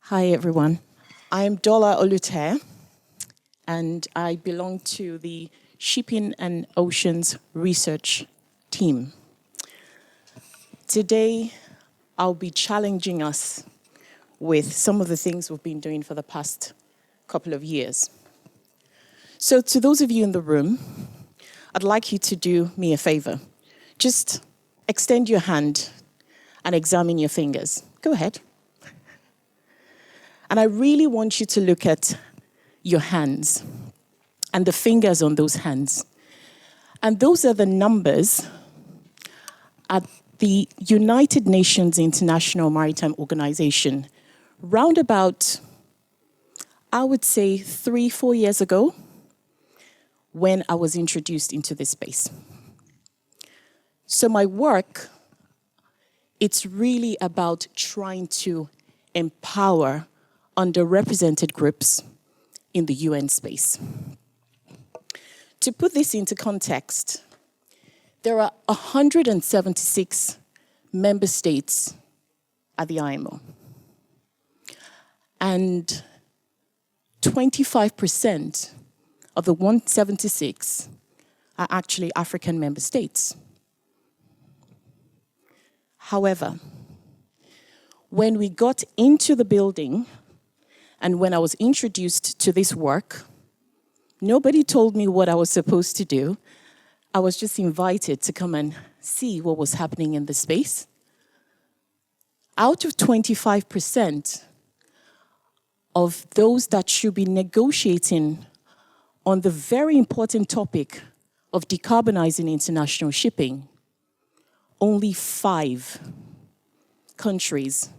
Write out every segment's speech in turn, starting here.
Hi, everyone. I'm Dola Oluteye, and I belong to the Shipping and Oceans Research team. Today, I'll be challenging us with some of the things we've been doing for the past couple of years. So to those of you in the room, I'd like you to do me a favor. Just extend your hand and examine your fingers. Go ahead. And I really want you to look at your hands and the fingers on those hands. And those are the numbers at the United Nations International Maritime Organization, round about, I would say, 3-4 years ago, when I was introduced into this space. So my work, it's really about trying to empower underrepresented groups in the UN space. To put this into context, there are 176 member states at the IMO. And 25% of the 176 are actually African member states. However, when we got into the building, and when I was introduced to this work, nobody told me what I was supposed to do. I was just invited to come and see what was happening in the space. Out of 25% of those that should be negotiating on the very important topic of decarbonizing international shipping, only 5 countries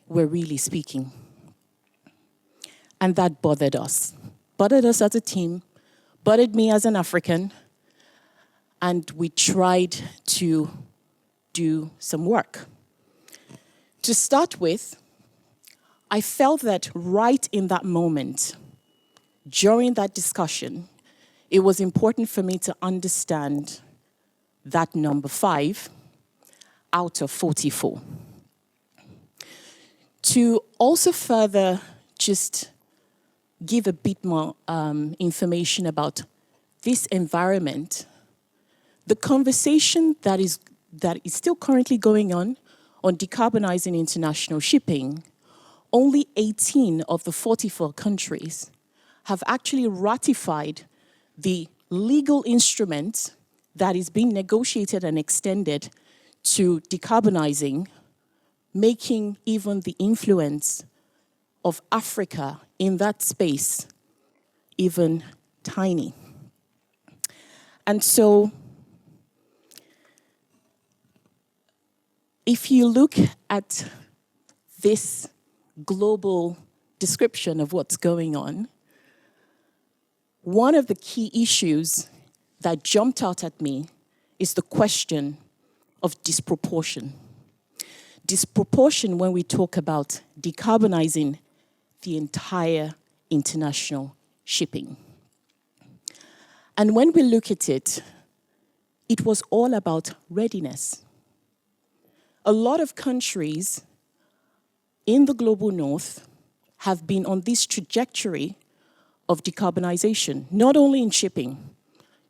were really speaking. And that bothered us as a team, bothered me as an African, and we tried to do some work. To start with, I felt that right in that moment, during that discussion, it was important for me to understand that number 5 out of 44. To also further just give a bit more information about this environment, the conversation that is still currently going on decarbonizing international shipping, only 18 of the 44 countries have actually ratified the legal instrument that is being negotiated and extended to decarbonizing, making even the influence of Africa in that space even tiny. And so, if you look at this global description of what's going on, one of the key issues that jumped out at me is the question of disproportion. Disproportion when we talk about decarbonizing the entire international shipping. And when we look at it, it was all about readiness. A lot of countries in the global north have been on this trajectory of decarbonization, not only in shipping,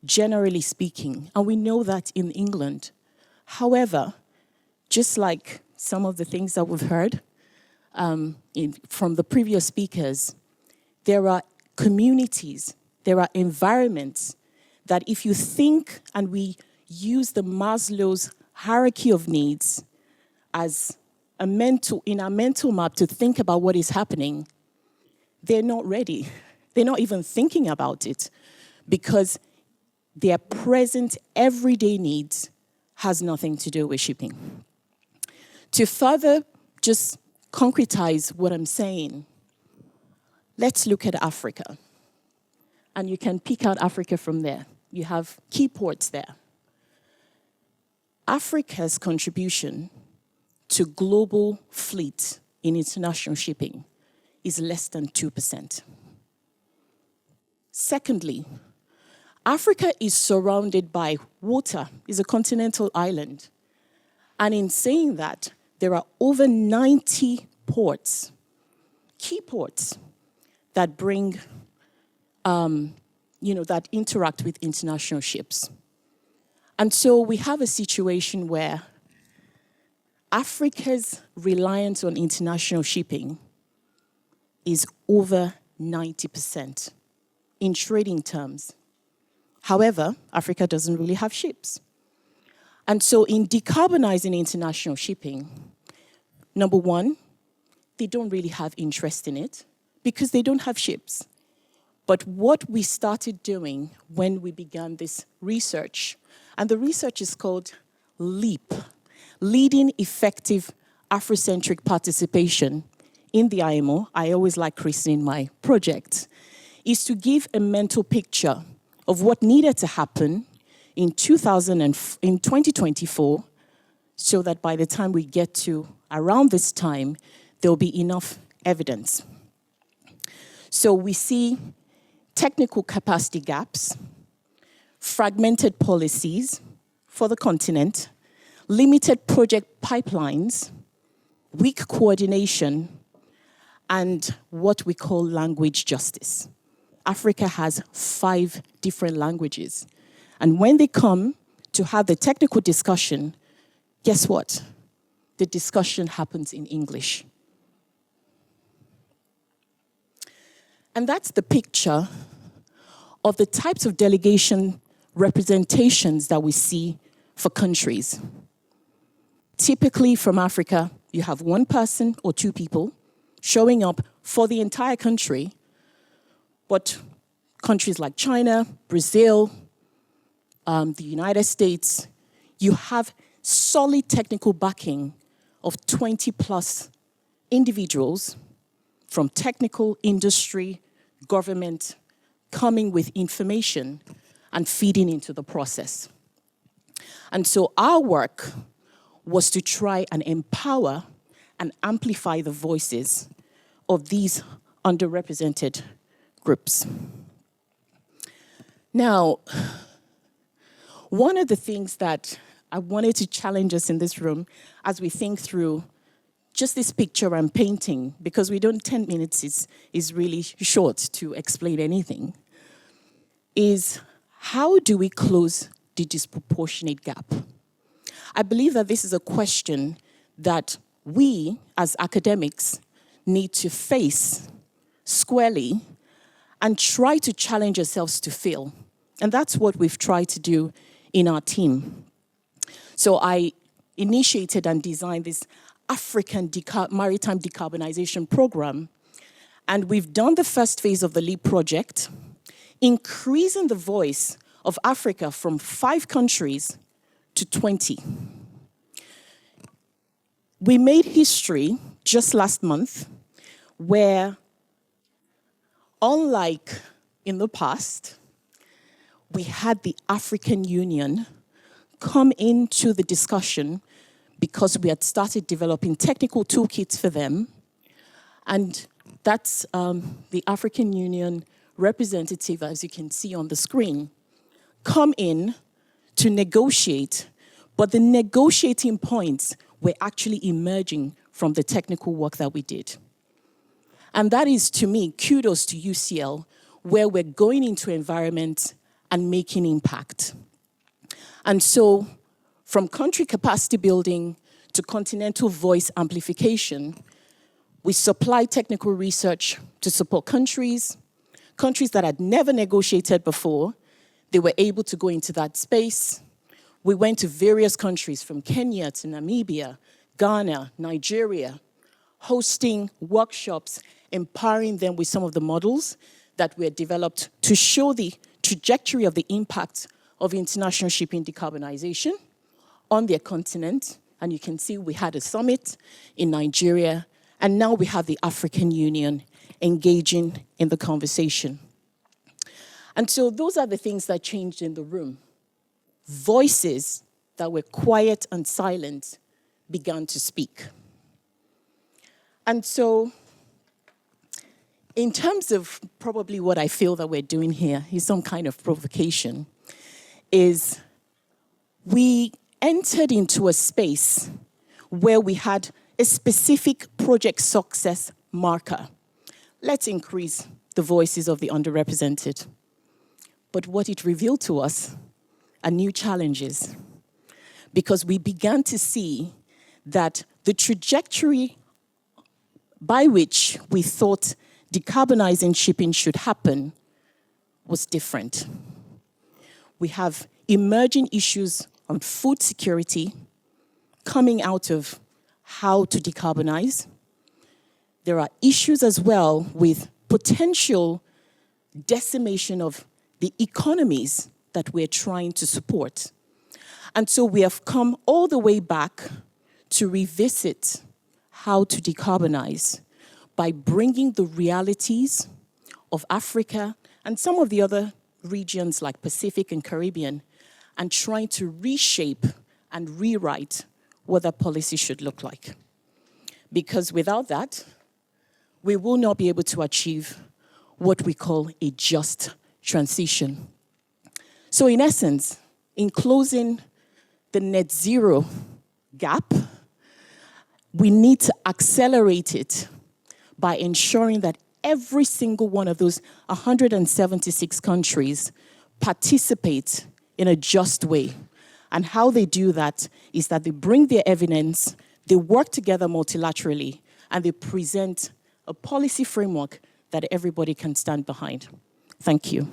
generally speaking, and we know that in England. However, just like some of the things that we've heard from the previous speakers, there are communities, there are environments that if you think and we use the Maslow's hierarchy of needs as in our mental map to think about what is happening, they're not ready. They're not even thinking about it because their present everyday needs has nothing to do with shipping. To further just concretize what I'm saying, let's look at Africa. And you can pick out Africa from there. You have key ports there. Africa's contribution to global fleet in international shipping is less than 2%. Secondly, Africa is surrounded by water, is a continental island. And in saying that, there are over 90 ports key ports that bring, that interact with international ships. And so we have a situation where Africa's reliance on international shipping is over 90% in trading terms. However, Africa doesn't really have ships. And so in decarbonizing international shipping, number one, they don't really have interest in it because they don't have ships. But what we started doing when we began this research, and the research is called LEAP, Leading Effective Afrocentric Participation in the IMO, I always like christening my project, is to give a mental picture of what needed to happen in 2024 so that by the time we get to around this time, there'll be enough evidence. So we see technical capacity gaps, fragmented policies for the continent, limited project pipelines, weak coordination, and what we call language justice. Africa has 5 different languages. And when they come to have the technical discussion, guess what? The discussion happens in English. And that's the picture of the types of delegation representations that we see for countries. Typically from Africa, you have 1 person or 2 people showing up for the entire country. But countries like China, Brazil, the United States, you have solid technical backing of 20+ individuals from technical, industry, government, coming with information and feeding into the process. And so our work was to try and empower and amplify the voices of these underrepresented groups. Now, one of the things that I wanted to challenge us in this room as we think through just this picture I'm painting, because 10 minutes is really short to explain anything, is how do we close the disproportionate gap? I believe that this is a question that we, as academics, need to face squarely and try to challenge ourselves to fill. And that's what we've tried to do in our team. So I initiated and designed this African maritime decarbonization program. And we've done the first phase of the LEAP project, increasing the voice of Africa from 5 countries to 20. We made history just last month where, unlike in the past, we had the African Union come into the discussion because we had started developing technical toolkits for them. And that's the African Union representative, as you can see on the screen, come in to negotiate, but the negotiating points were actually emerging from the technical work that we did. And that is, to me, kudos to UCL, where we're going into environment and making impact. And so, from country capacity building to continental voice amplification, we supply technical research to support countries that had never negotiated before. They were able to go into that space. We went to various countries from Kenya to Namibia, Ghana, Nigeria, hosting workshops, empowering them with some of the models that were developed to show the trajectory of the impact of international shipping decarbonization on their continent. And you can see we had a summit in Nigeria, and now we have the African Union engaging in the conversation. And so those are the things that changed in the room. Voices that were quiet and silent began to speak. And so, in terms of probably what I feel that we're doing here is some kind of provocation, is we entered into a space where we had a specific project success marker. let's increase the voices of the underrepresented. But what it revealed to us are new challenges, because we began to see that the trajectory by which we thought decarbonizing shipping should happen was different. We have emerging issues on food security coming out of how to decarbonize. There are issues as well with potential decimation of the economies that we're trying to support. And so we have come all the way back to revisit how to decarbonize by bringing the realities of Africa and some of the other regions like Pacific and Caribbean and trying to reshape and rewrite what that policy should look like. Because without that, we will not be able to achieve what we call a just transition. So in essence, in closing the net zero gap, we need to accelerate it by ensuring that every single one of those 176 countries participate in a just way. And how they do that is that they bring their evidence, they work together multilaterally, and they present a policy framework that everybody can stand behind. Thank you.